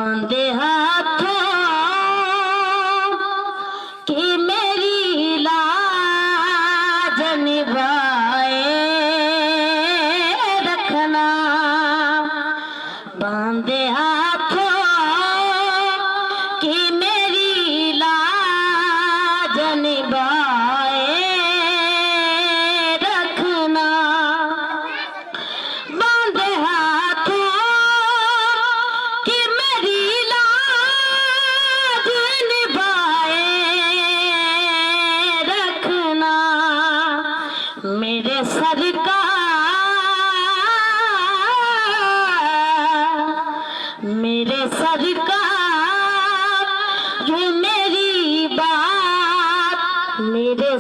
बांधे हाथों कि मेरी लाज निभाए रखना। बांधे हाथों कि मेरी लाज निभाए रखना। बांधे हाथों कि मेरी लाज निभाए रखना। मेरे सरकार जो मेरी बात मेरे